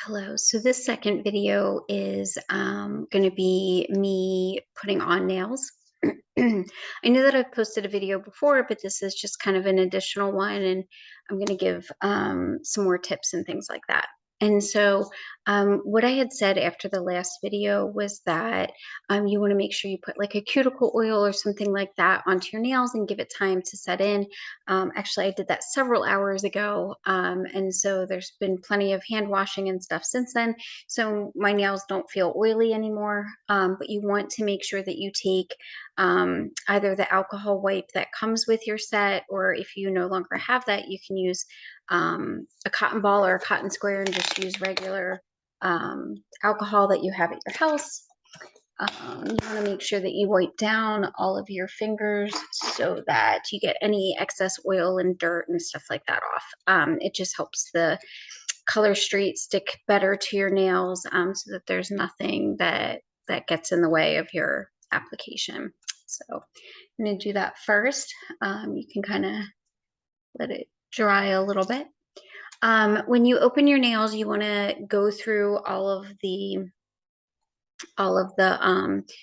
Hello. So this second video is going to be me putting on nails. I know that I've posted a video before, but this is just kind of an additional one, and I'm going to give some more tips and things like that. And so, what I had said after the last video was that you want to make sure you put like a cuticle oil or something like that onto your nails and give it time to set in. Actually, I did that several hours ago. And so there's been plenty of hand washing and stuff since then. So my nails don't feel oily anymore. But you want to make sure that you take either the alcohol wipe that comes with your set, or if you no longer have that, you can use a cotton ball or a cotton square and just use regular alcohol that you have at your house. You want to make sure that you wipe down all of your fingers so that you get any excess oil and dirt and stuff like that off. It just helps the color street stick better to your nails, so that there's nothing that gets in the way of your application. So I'm going to do that first. You can kind of let it dry a little bit. When you open your nails, you want to go through all of the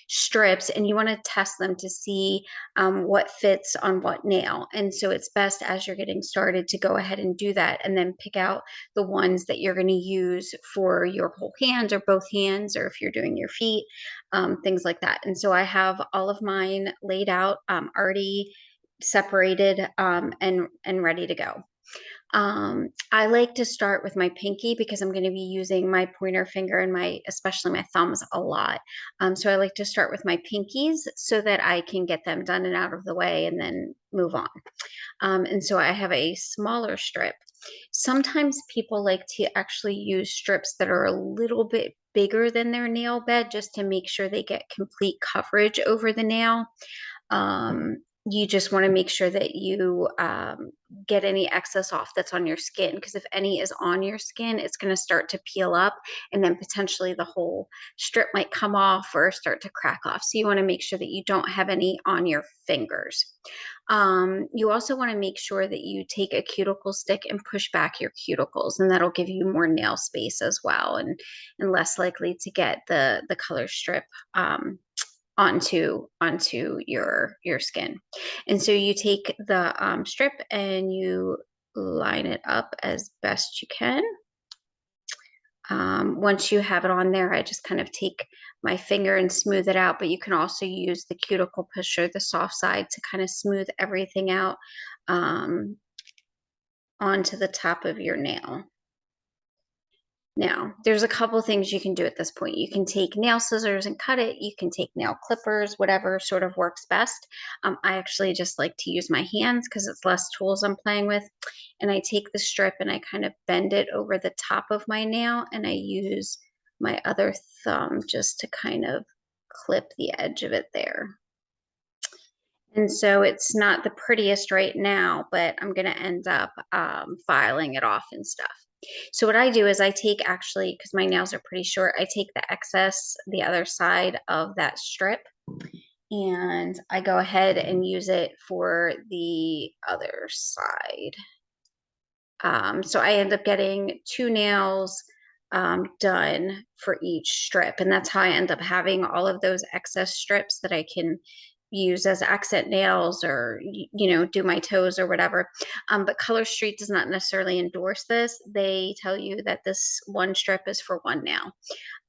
strips, and you want to test them to see what fits on what nail. And so it's best as you're getting started to go ahead and do that, and then pick out the ones that you're going to use for your whole hand or both hands, or if you're doing your feet, things like that. And so I have all of mine laid out, already separated, and ready to go. I like to start with my pinky because I'm going to be using my pointer finger and especially my thumbs a lot. So I like to start with my pinkies so that I can get them done and out of the way and then move on. And so I have a smaller strip. Sometimes people like to actually use strips that are a little bit bigger than their nail bed just to make sure they get complete coverage over the nail. You just want to make sure that you get any excess off that's on your skin, because if any is on your skin, it's going to start to peel up, and then potentially the whole strip might come off or start to crack off. So you want to make sure that you don't have any on your fingers. You also want to make sure that you take a cuticle stick and push back your cuticles, and that'll give you more nail space as well, and less likely to get the color strip onto your skin. And so you take the strip and you line it up as best you can. Once you have it on there, I just kind of take my finger and smooth it out, but you can also use the cuticle pusher, the soft side, to kind of smooth everything out onto the top of your nail. Now, there's a couple things you can do at this point. You can take nail scissors and cut it. You can take nail clippers, whatever sort of works best. I actually just like to use my hands because it's less tools I'm playing with. And I take the strip and I kind of bend it over the top of my nail, and I use my other thumb just to kind of clip the edge of it there. And so it's not the prettiest right now, but I'm going to end up filing it off and stuff. So what I do is I take, actually, because my nails are pretty short, I take the excess, the other side of that strip, and I go ahead and use it for the other side. So I end up getting two nails done for each strip, and that's how I end up having all of those excess strips that I can use as accent nails, or do my toes or whatever. But Color Street does not necessarily endorse this. They tell you that this one strip is for one nail.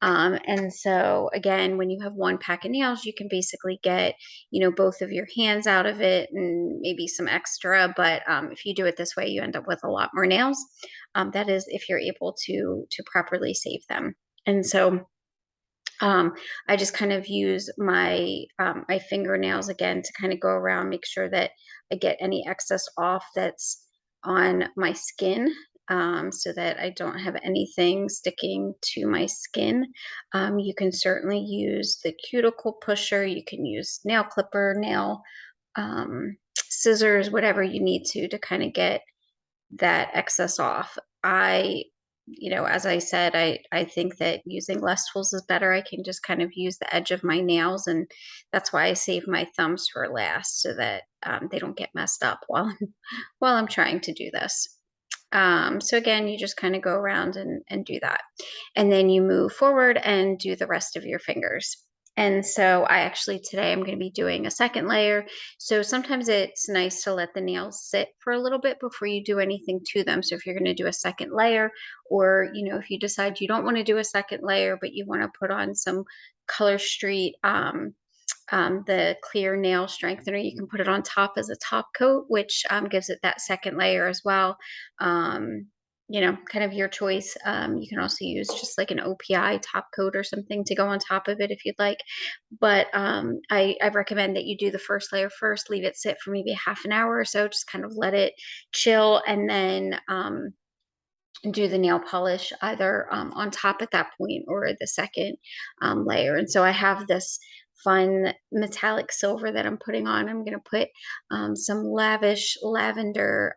And so again, when you have one pack of nails, you can basically get, both of your hands out of it and maybe some extra. But if you do it this way, you end up with a lot more nails. That is if you're able to properly save them. And so I just kind of use my fingernails again to kind of go around, make sure that I get any excess off that's on my skin, so that I don't have anything sticking to my skin. You can certainly use the cuticle pusher. You can use nail clipper, nail scissors, whatever you need to kind of get that excess off. As I said, I think that using less tools is better. I can just kind of use the edge of my nails, and that's why I save my thumbs for last, so that they don't get messed up while I'm trying to do this. So again, you just kind of go around and do that. And then you move forward and do the rest of your fingers. And so I actually today I'm going to be doing a second layer. So sometimes it's nice to let the nails sit for a little bit before you do anything to them. So if you're going to do a second layer, or if you decide you don't want to do a second layer, but you want to put on some Color Street the clear nail strengthener, you can put it on top as a top coat, which gives it that second layer as well. Um, kind of your choice. You can also use just like an OPI top coat or something to go on top of it if you'd like. But I recommend that you do the first layer first, leave it sit for maybe half an hour or so, just kind of let it chill, and then do the nail polish either on top at that point or the second layer. And so I have this fun metallic silver that I'm putting on. I'm going to put some lavish lavender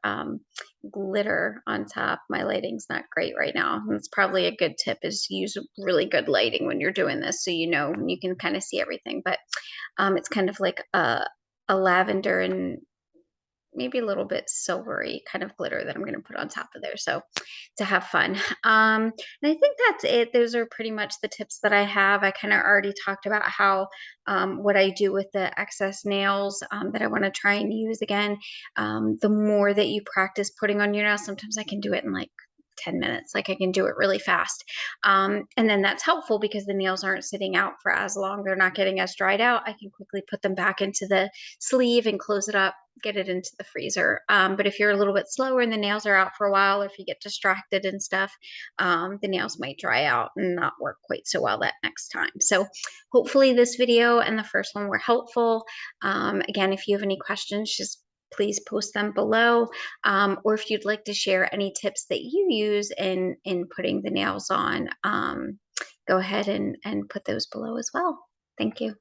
glitter on top. My lighting's not great right now. And it's probably a good tip is use really good lighting when you're doing this, so you can kind of see everything. But it's kind of like a lavender and maybe a little bit silvery kind of glitter that I'm going to put on top of there. So to have fun. And I think that's it. Those are pretty much the tips that I have. I kind of already talked about how what I do with the excess nails that I want to try and use again. The more that you practice putting on your nails, sometimes I can do it in like 10 minutes. Like I can do it really fast. And then that's helpful because the nails aren't sitting out for as long. They're not getting as dried out. I can quickly put them back into the sleeve and close it up, get it into the freezer. But if you're a little bit slower and the nails are out for a while, or if you get distracted and stuff, the nails might dry out and not work quite so well that next time. So hopefully this video and the first one were helpful. Again, if you have any questions, just please post them below. Or if you'd like to share any tips that you use in putting the nails on, go ahead and put those below as well. Thank you.